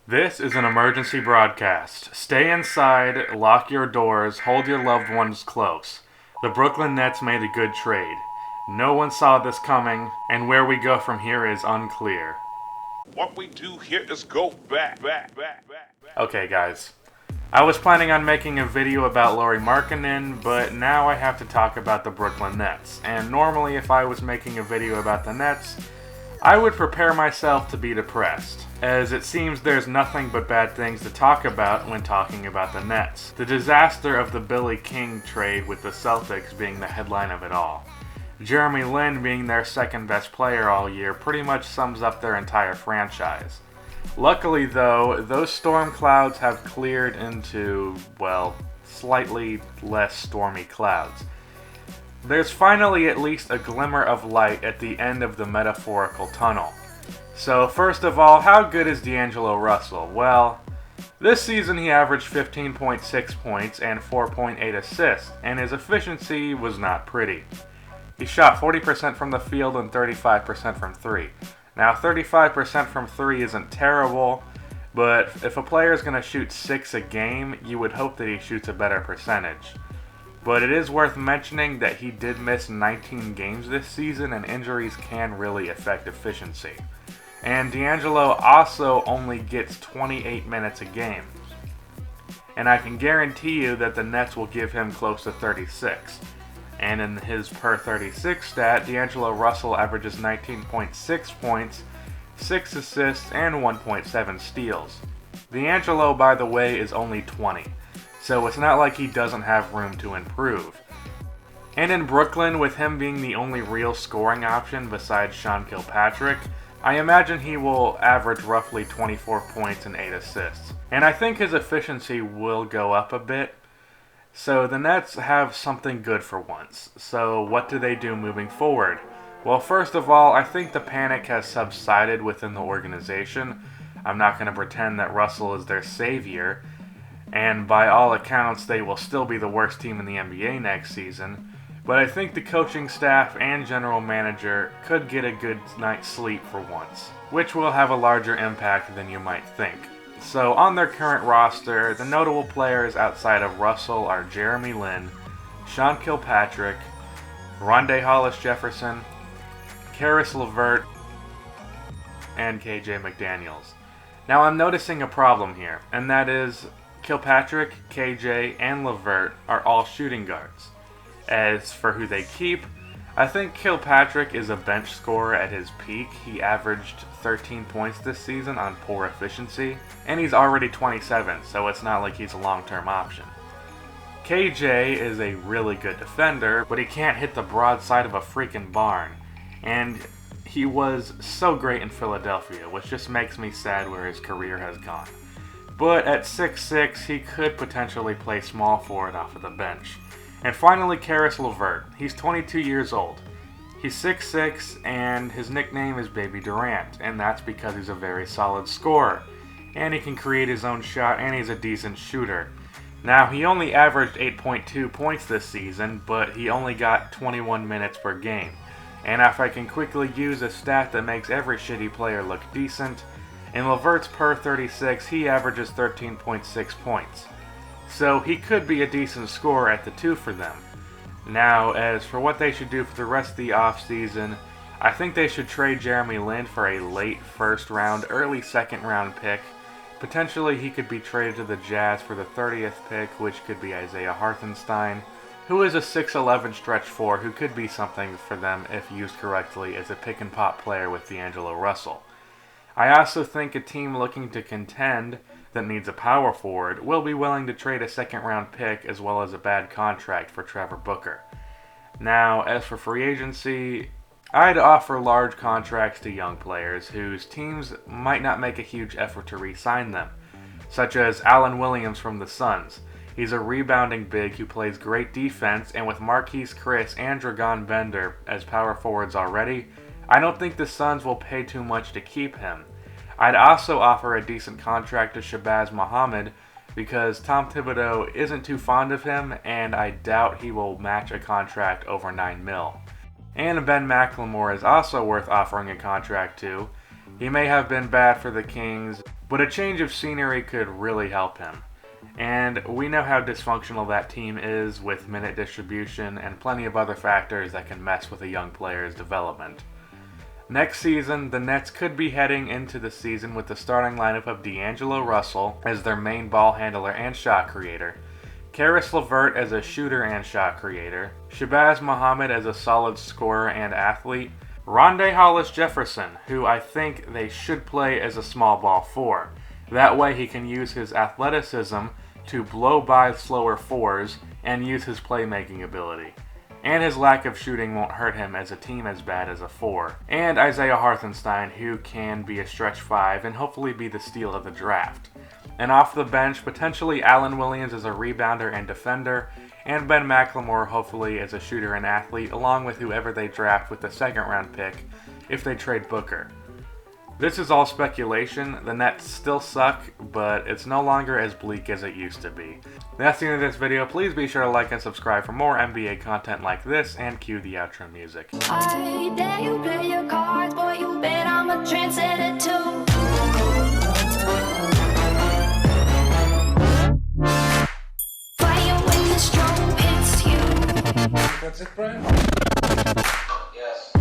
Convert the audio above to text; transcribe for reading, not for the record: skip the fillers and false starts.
This is an emergency broadcast. Stay inside, lock your doors, hold your loved ones close. The Brooklyn Nets made a good trade. No one saw this coming, and where we go from here is unclear. What we do here is go back. Okay, guys. I was planning on making a video about Lauri Markkanen, but now I have to talk about the Brooklyn Nets. And normally if I was making a video about the Nets, I would prepare myself to be depressed, as it seems there's nothing but bad things to talk about when talking about the Nets. The disaster of the Billy King trade with the Celtics being the headline of it all. Jeremy Lin being their second best player all year pretty much sums up their entire franchise. Luckily though, those storm clouds have cleared into, well, slightly less stormy clouds. There's finally at least a glimmer of light at the end of the metaphorical tunnel. So first of all, how good is D'Angelo Russell? Well, this season he averaged 15.6 points and 4.8 assists, and his efficiency was not pretty. He shot 40% from the field and 35% from 3. Now 35% from 3 isn't terrible, but if a player is going to shoot 6 a game, you would hope that he shoots a better percentage. But it is worth mentioning that he did miss 19 games this season, and injuries can really affect efficiency. And D'Angelo also only gets 28 minutes a game. And I can guarantee you that the Nets will give him close to 36. And in his per 36 stat, D'Angelo Russell averages 19.6 points, 6 assists, and 1.7 steals. D'Angelo, by the way, is only 20. So it's not like he doesn't have room to improve. And in Brooklyn, with him being the only real scoring option besides Sean Kilpatrick, I imagine he will average roughly 24 points and 8 assists. And I think his efficiency will go up a bit. So the Nets have something good for once. So what do they do moving forward? Well, first of all, I think the panic has subsided within the organization. I'm not going to pretend that Russell is their savior. And by all accounts, they will still be the worst team in the NBA next season. But I think the coaching staff and general manager could get a good night's sleep for once, which will have a larger impact than you might think. So on their current roster, the notable players outside of Russell are Jeremy Lin, Sean Kilpatrick, Rondae Hollis-Jefferson, Caris LeVert, and KJ McDaniels. Now I'm noticing a problem here, and that is Kilpatrick, KJ, and LeVert are all shooting guards. As for who they keep, I think Kilpatrick is a bench scorer at his peak. He averaged 13 points this season on poor efficiency, and he's already 27, so it's not like he's a long-term option. KJ is a really good defender, but he can't hit the broadside of a freaking barn, and he was so great in Philadelphia, which just makes me sad where his career has gone. But at 6'6", he could potentially play small forward off of the bench. And finally, Caris LeVert. He's 22 years old. He's 6'6", and his nickname is Baby Durant, and that's because he's a very solid scorer. And he can create his own shot, and he's a decent shooter. Now, he only averaged 8.2 points this season, but he only got 21 minutes per game. And if I can quickly use a stat that makes every shitty player look decent, in LeVert's per 36, he averages 13.6 points. So he could be a decent scorer at the 2 for them. Now, as for what they should do for the rest of the offseason, I think they should trade Jeremy Lin for a late first round, early second round pick. Potentially he could be traded to the Jazz for the 30th pick, which could be Isaiah Hartenstein, who is a 6'11 stretch 4 who could be something for them if used correctly as a pick and pop player with D'Angelo Russell. I also think a team looking to contend that needs a power forward will be willing to trade a second round pick as well as a bad contract for Trevor Booker. Now, as for free agency, I'd offer large contracts to young players whose teams might not make a huge effort to re-sign them, such as Allen Williams from the Suns. He's a rebounding big who plays great defense, and with Marquise Chris and Dragan Bender as power forwards already, I don't think the Suns will pay too much to keep him. I'd also offer a decent contract to Shabazz Muhammad because Tom Thibodeau isn't too fond of him, and I doubt he will match a contract over $9 million. And Ben McLemore is also worth offering a contract to. He may have been bad for the Kings, but a change of scenery could really help him. And we know how dysfunctional that team is with minute distribution and plenty of other factors that can mess with a young player's development. Next season, the Nets could be heading into the season with the starting lineup of D'Angelo Russell as their main ball handler and shot creator, Karis LeVert as a shooter and shot creator, Shabazz Muhammad as a solid scorer and athlete, Rondae Hollis-Jefferson, who I think they should play as a small ball four. That way he can use his athleticism to blow by slower fours and use his playmaking ability. And his lack of shooting won't hurt him as a team as bad as a 4. And Isaiah Hartenstein, who can be a stretch 5 and hopefully be the steal of the draft. And off the bench, potentially Allen Williams as a rebounder and defender, and Ben McLemore hopefully as a shooter and athlete, along with whoever they draft with the second round pick if they trade Booker. This is all speculation. The Nets still suck, but it's no longer as bleak as it used to be. That's the end of this video. Please be sure to like and subscribe for more NBA content like this, and cue the outro music. I dare you play your cards, boy, you bet I'm a trendsetter too. Fire when the strobe hits you. That's it, Brian? Yes.